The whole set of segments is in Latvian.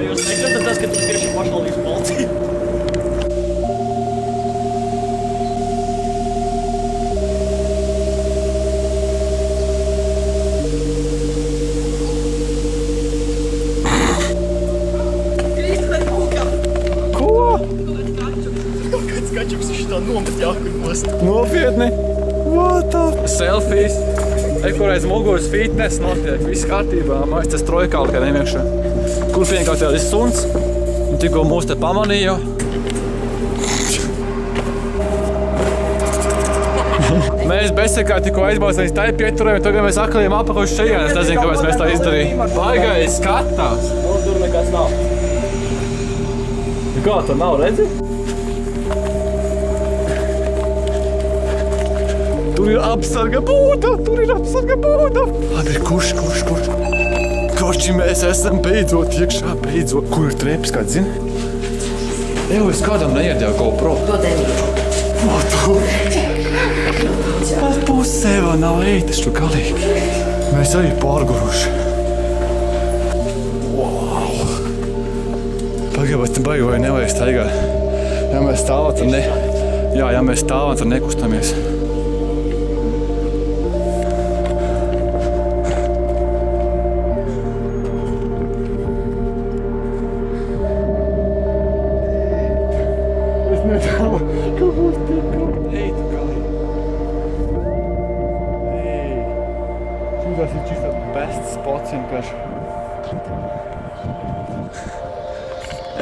Jūs negratat tas, ka tu tieši pašvaldības policija? Kačuks šitā nomet jākur nost. Nopietni? What the? Selfies. Kur aiz muguras fitness notiek. Viss kārtībā. Mājas tas trojkāli, kā nemiekšā. Kur vienkārši tādi suns. Un tikko mūs te pamanīja. Mēs bezsekā tikko aizbāzām līdz tai pieturēm, tagad mēs aklījām apakaļ šajā. Es nezinu, kāpēc mēs tā izdarījām. Baigais skatās. Tur nekas nav. Kā, tur nav, redzi? Tur ir apsarga būda! Labi, kurš? Koči, mēs esam beidzot iekšā, beidzot. Kur ir trepas, kāds zini? Evo, es kādam neiedēju GoPro. To devīju. O, tu! Pat pusē vēl nav eitas, tu galīgi. Mēs arī pārguruši. Wow! Pagaibat, baigi vai nevajag staigāt. Ja mēs stāvam, tad ne... Jā, ja mēs stāvam, tad nekustamies. Ej, tu galīgi. Ej. Šūdās ir čistā best spots vienkārši.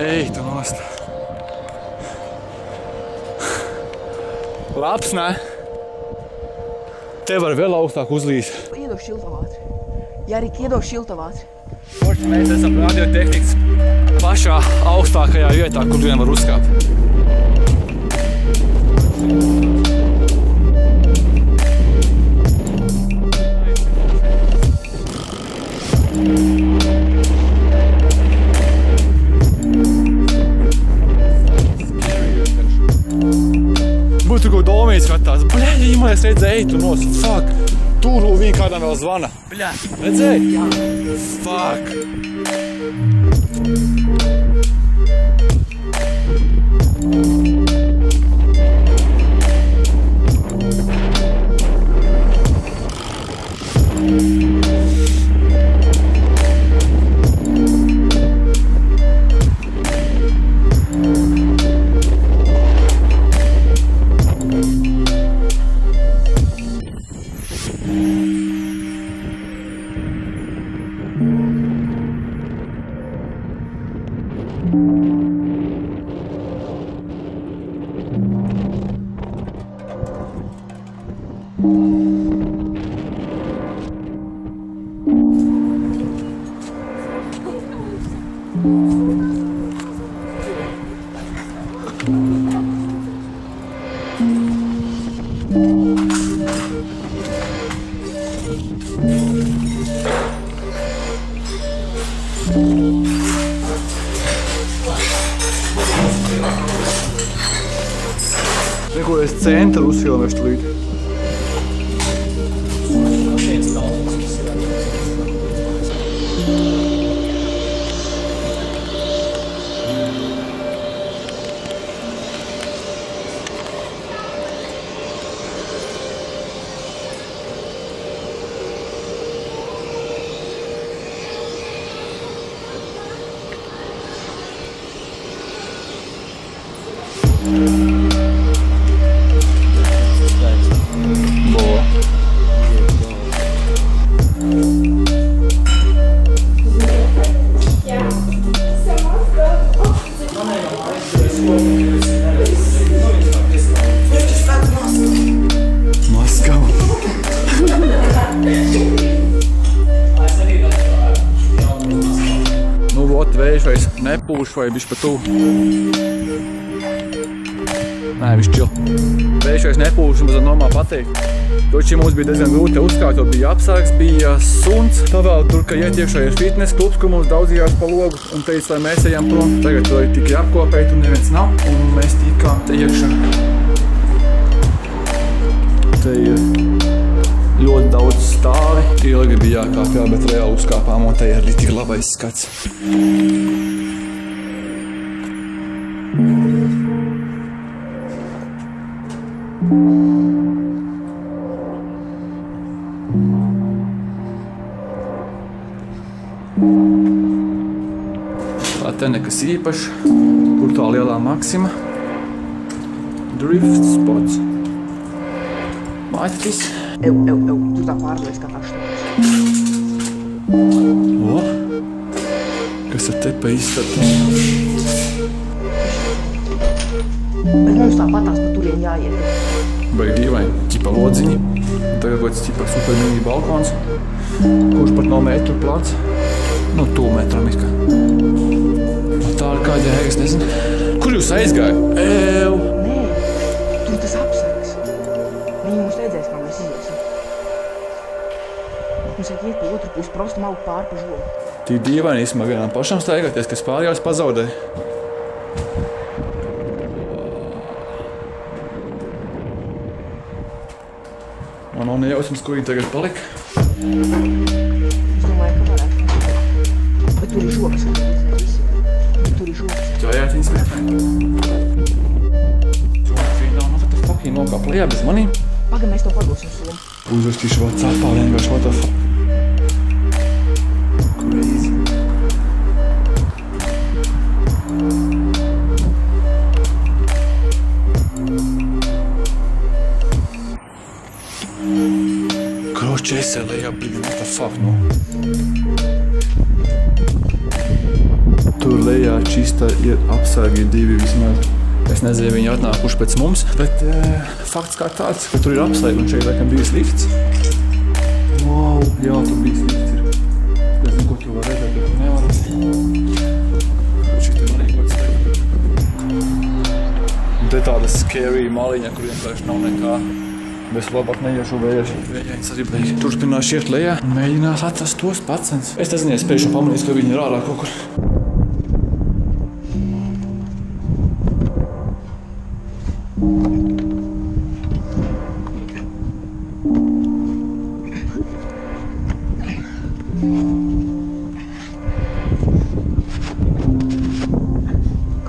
Ej, tu nost. Labs, ne? Te var vēl augstāk uzlīst. Iedod šiltavātri. Jārik, iedod šiltavātri. Mēs esam radiotehnikas pašā augstākajā vietā, kur vien var uzkāpt. Būtu kaut domīgi skatās. Bļaļ, es redzēju, tu nos. Fuck. Tur viņi kādam vēl zvana. Bļaļ. Redzēji? Jā. Fuck. Neko es centru uzfilmēšu tūlīt. Vējš vai nepūš vai bišķi pa tuvu. Nē, viņš čil. Vējš vai nepūš, un mazam normāli pateikt. Doči mums bija diezgan grūti uzkāpt, jo bija apsargs, bija suns. Tā vēl tur, ka iet iekšā ir fitness klubs, kur mums daudzījās pa logu un teica, lai mēs ejam prom. Tagad to ir tikai apkopēt un neviens nav. Un mēs tikām te iekšā. Te ir ļoti daudz stāvi. Ilgi bija jākāpjā, bet reāli uzkāpām un te ir tik labais skats. Te nekas īpašs, kur tā lielā Maksima. Drift spots. Maķis. Tu tā pārlies, kā tašs. O, kas ar te pa izstatu? Bet mums tāpatās pa turien jāiet. Baigi dīvaini, ķipa lodziņi. Tagad kāds ķipa super mini balkons, kurš pat nav metru plats. Nu, 2 metram it kā. Tā ir kāda jēga, es nezinu. Kur jūs aizgāju? Nē, tur tas apsargs. Viņi mums redzēs, kā mēs iziesim. Mums vajag iet pa otru pusi, prostu maukt pāri pa žogu. Tī dīvaini īstumā vienām pašam staigāties, kas pārējās pazaudē. Man nav nejausmas, kur viņi tagad palika. Es domāju, ka varētu. Bet tur ir žogas. Tur ir žogas. Ķājāt viņas vietā. Čūna, what the fuck, viņi nokāp lejā bez manīm? Pagad, mēs to padosim somu. Uzrakstīšu WhatsAppā vienkārši, what the fuck. Crazy. Kroči, es lejā, what the fuck, no. Tur lejā čista ir apsargi 2 vismaz. Es nezinu, viņi atnākuši pēc mums, bet fakts kā tāds, ka tur ir apsargi un šeit laikam bijis lifts. Wow, jā, tur bijis lifts ir. Es nezinu, ko tu var redzēt, bet tu nevar redzēt. Šit ir arī kaut steigā. Un te tāda scary maliņa, kur vienkārši nav nekā. Bet labāk neiešu vējains arī beigi. Turpināšu iet lejā un mēģinās atrast tos pacens. Es nezinu, es spēšu pamanīt, ka viņi ir ārā kaut kur.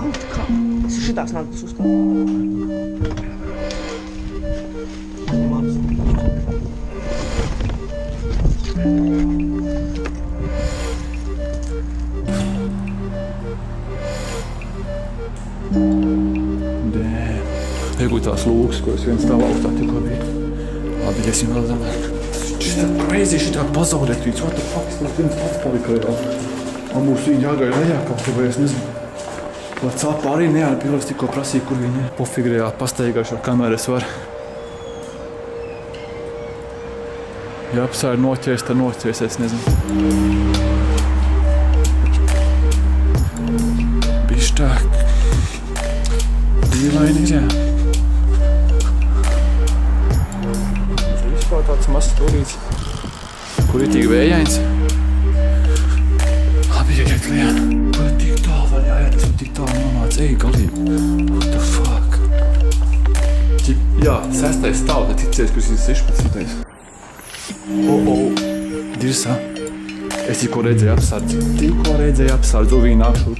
Kaut kā. Es šitās nākas uzstāvu. Iegūt tās lūgas, kuras viens stāv augstā tikko bija. Labi, iesim vēl zemāk. Šitā crazy, šitā pazaudēt vīds. What the fuck, es viens pats palika reāli. Un mums viņi jāgāja lejā kaut ko, vai es nezinu. WhatsAppā arī neatbildēs tikko prasīja, kur viņi ir. Pofīgi reāli pastaigāšu ar kameru es varu. Ja apsēr noķēs, tad noķēs, es nezinu. Bišķi tā dīvaini ir, jā. Vispār tāds mazs stūrīts, kur ir tik vējains. Labi, iet lejā. Kur ir tik tālu var jāiet, es tik tālu nomāc, ej galīgi. What the fuck? Jā, 6. stāv, ne ticēs, kurš ir 16. Dirsā. Es tikko redzēju apsardzi, viņi nāk šūt.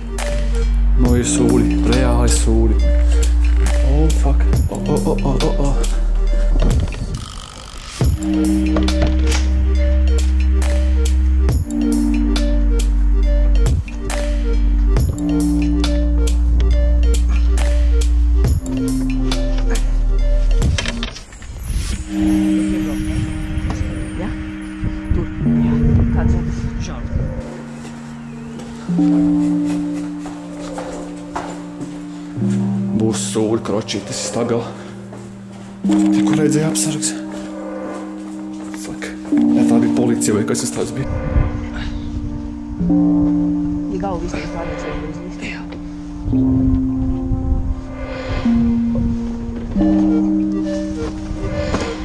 No ir sūri, reāli sūri. Oh, fuck. Ja? Tur. Jā. Kāds zonas? Šādi. Būs sūri, kročī, tas ir stagala. Tikko redzēju apsargs. Fuck. Ja tā bija policija vai kas tas tāds bija? Ja galvu visiem pārliecēt uz listu. Jā.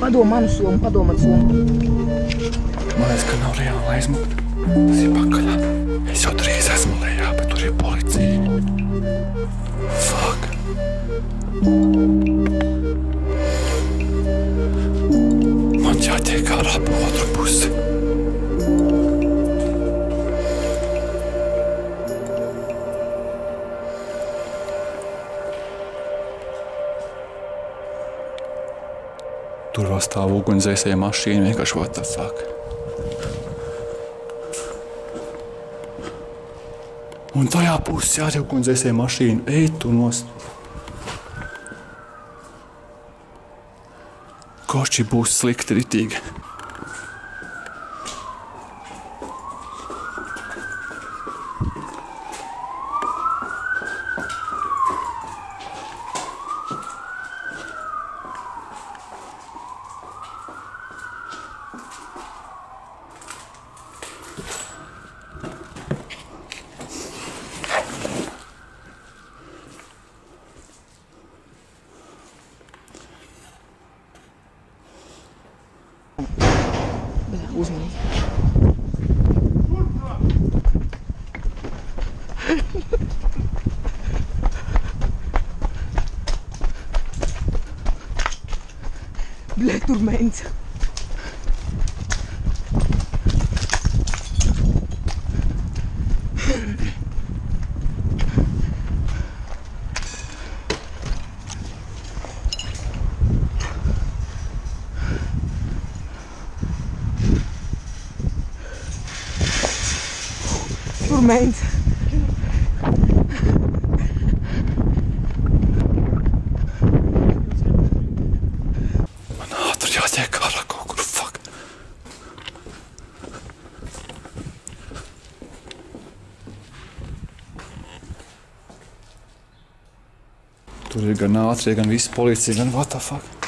Padom manu somu, padom man somu. Man liekas, ka nav reāli aizmukt. Tas ir pakaļā. Es jau drīz esmu lejā, bet tur ir policija. Fuck. Man jātiek ārā pa otru pusi. Tur vēl stāv ugunsdzēsēja mašīna, vienkārši what the fuck. Un tajā pusē arī ugunsdzēsēja mašīna. Ej tu nost. Koši būs slikti ritīgi. Uzmanīgi. Bļē, tur mēnce. Tur mēnce. Man ātri jātiek ārā kaut kur, fuck. Tur ir gan ātrie, gan visi policija, gan what the fuck.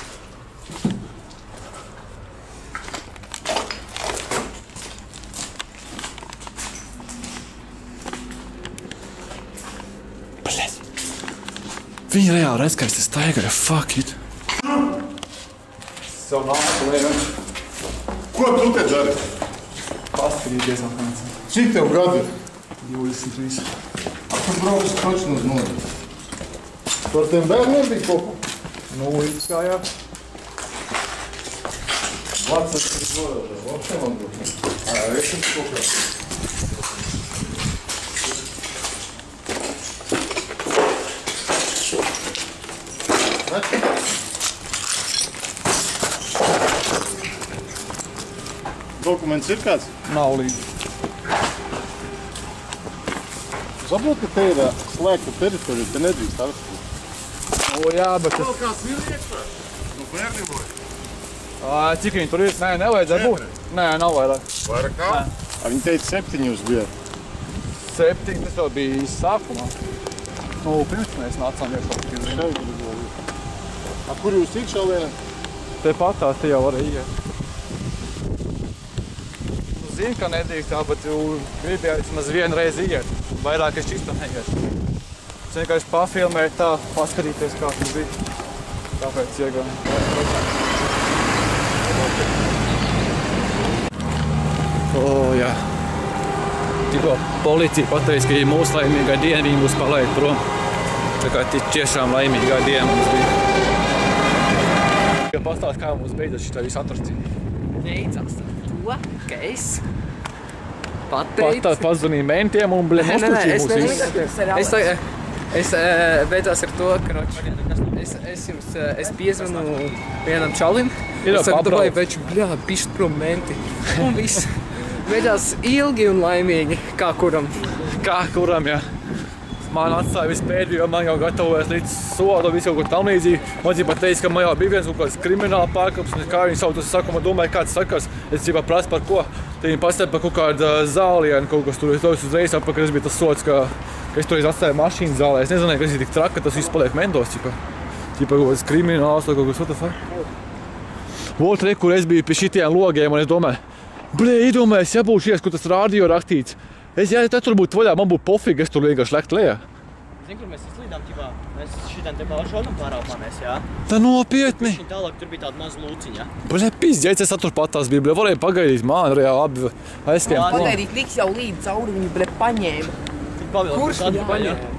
Viņi reāli redz, ka es te staigāju, fuck it. Savu nāku lēju. Ko tu te dari? Paskatīties vēl kāds. Cik tev gadi? 23. Tu brauc taču uz nodu. Par tiem bērniem bija kaut ko? Nu, izskājā. Vārds ir zodot. Vārds man būtu. Es esmu kaut kā. Dokuments ir kāds? Nav līdzi. Saprot, ka te ir slēgta teritorija, te nedrīkst atstāt. O jā, bet Vēl kāds ir iekšā? Nu, bērni vai? cik viņi tur ir? Nē, nevajadzēja būt. Nē, nav vairāk. Vairāk nav? Viņi teica 7 jūs bija. 7, tas jau bija sākumā. Nu, pirms mēs nācām iekšā. Kur jūs iekšā vienā? Te patās te jau var iet. Nu, zinu, ka nedrīkst tā, bet gribēju vismaz vienu reizi iet. Vairāk es čisto neiet. Es vienkārši pafilmēju tā, paskatīties, kā tas bija. Tāpēc iegāju. O, jā. Tikko policija pateica, ka ja mūsu laimīgā diena viņi būs palaid prom. Tā kā tiešām laimīgā diena mums bija. Pastāst, kā mums beidzas šitā visu atrastību. Beidzās ar to, ka es pateicu... Pazvanīju mentiem un nostučīju mūs visus. Es beidzās ar to, ka es piezvanu vienam čalim. Es domāju, veču, bļā, pišt prom menti. Un viss. Beidzās ilgi un laimīgi, kā kuram. Kā kuram, jā. Man atstāja visu pēdējo, man jau gatavojas līdz sodu, visu kaut ko tam līdzīgi. Man pat teica, ka man jau bija viens kaut kāds krimināla pārkāpums, un kā viņi sauc, es saku, man domāju, kāds sakars. Es prasu par ko. Tad viņi pastāja par kaut kādu zālienu, kaut kas tur. Es domāju, uzreiz apakaļ, tas bija tas sods, ka es toreiz atstāju mašīnu zālē. Es nezināju, ka tas ir tik traki, ka tas viss paliek mentos, kaut kāds krimināls vai kaut kas, what the fuck. Vot re, kur es biju pie šitiem logiem, un es domāju, iedomājies, ja būšu ies, kur tas rādio rakstīts. Ja tur būtu vaļā, man būtu pofīgi, es tur vienkārši lekt lejā. Zini, kur mēs izlīdām, ķipā? Mēs šitien te pāršaudam pārāpāmies, jā? Tā nopietni. Viņa tālāk tur bija tāda maza lūciņa. Pizdzēts, es turpatās biju, varēju pagaidīt mani, reāli abi aizskajām prom. Pagaidīt, Niks jau līdz cauri viņu paņēma. Tik pavēl, Kurš tādu paņēma?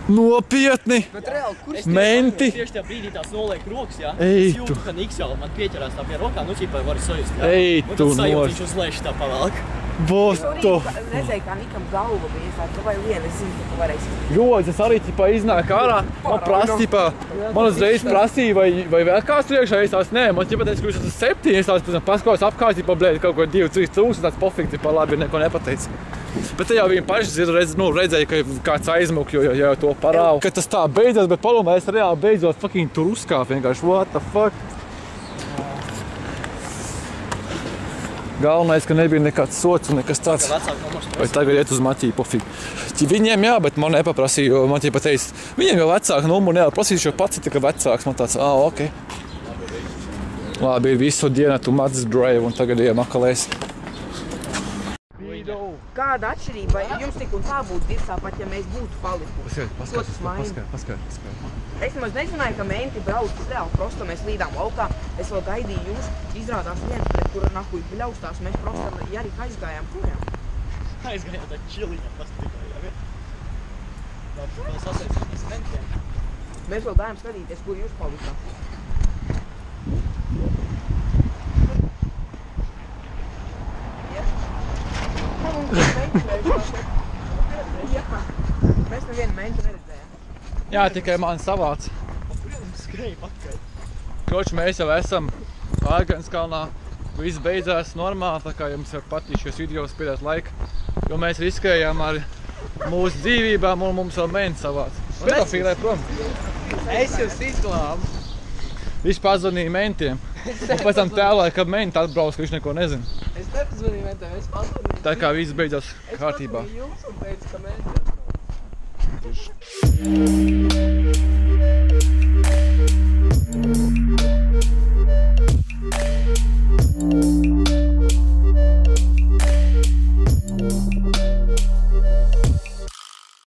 Nopietni. Bet reāli, kurš? Menti. Tieši tajā brīdī tās noliek rokas, jā? Ej, Es jūtu, ka Niks jau man pieķerās tā pie rokām, nu ķipā var sajust, jā? Ej, Un tu tad sajūt, nost. viņš uzlēš tā pavēlk. Būs tu. Redzēju, kā Nikam galva bija ieslēgta, vai viena, es zinu, ka tu varēsi. Ļoti, es arī ķipā iznāk ārā, man uzreiz prasīja, vai vēl kāds priekšā, es tās, nē, man ķipā teica, ka jūs esat 7, es tās pēc tam paskaus apkārt, ķipā, blēd, kaut ko 2-3 cūs, un tāds pofīgi, ķipā, labi, neko nepateica. Bet te jau viņi paši redzēja, ka kāds aizmuk, jo jau to parāvu. Kad tas tā beidzās, bet palumā es reāli beidzot fucking tur uzkāpu, vienkārši, what the fuck? Galvenais, ka nebija nekāds sots un nekas tāds. Vai tagad iet uz Maķiju, pofīgi. Viņiem jā, bet man nepaprasīja, jo Maķija pateica, viņiem jau vecāku numuru nevar prasīt, jo pats ir tikai vecāks. Man tāds, ok. Labi, ir visu dienu tu Mats Drive un tagad ejam akalēs. Kāda atšķirība, jums tik un tā būtu divi tāpat, ja mēs būtu palikuši? Paskar. Es nemaz nezināju, ka menti brauc reāli prosto, mēs līdām laukā. Es vēl gaidīju jūs, izrādās viens, pret kura nahuj bļaustās, mēs prosto Jarika aizgājām projām. Aizgājām tā čiliņa pastikai, ja? Tā sasēcības mentiem. Mēs vēl gājām skatīties, kur jūs palikāt. Mēs nevienu mentu neredzējām. Jā, tikai man savāc. Skrēja pakaļ. Kroči, mēs jau esam Ārgenskalnā. Viss beidzās normāli, tā kā jums var patīk šos videos spiedēt laika. Jo mēs riskējām ar mūsu dzīvībām un mums vēl menti savāc. Pedofīlē prom. Es jūs izglābu. Viņš pazvanīja mentiem. Un pēc tam tēlāja, ka menti atbrauc, ka viņš neko nezina. Es nepazvanīju mentiem, es pazvanīju. Tā kā viss beidzās kārtībā. Es pazvanīju jums un teicu, ka menti atbrauc. Thank you.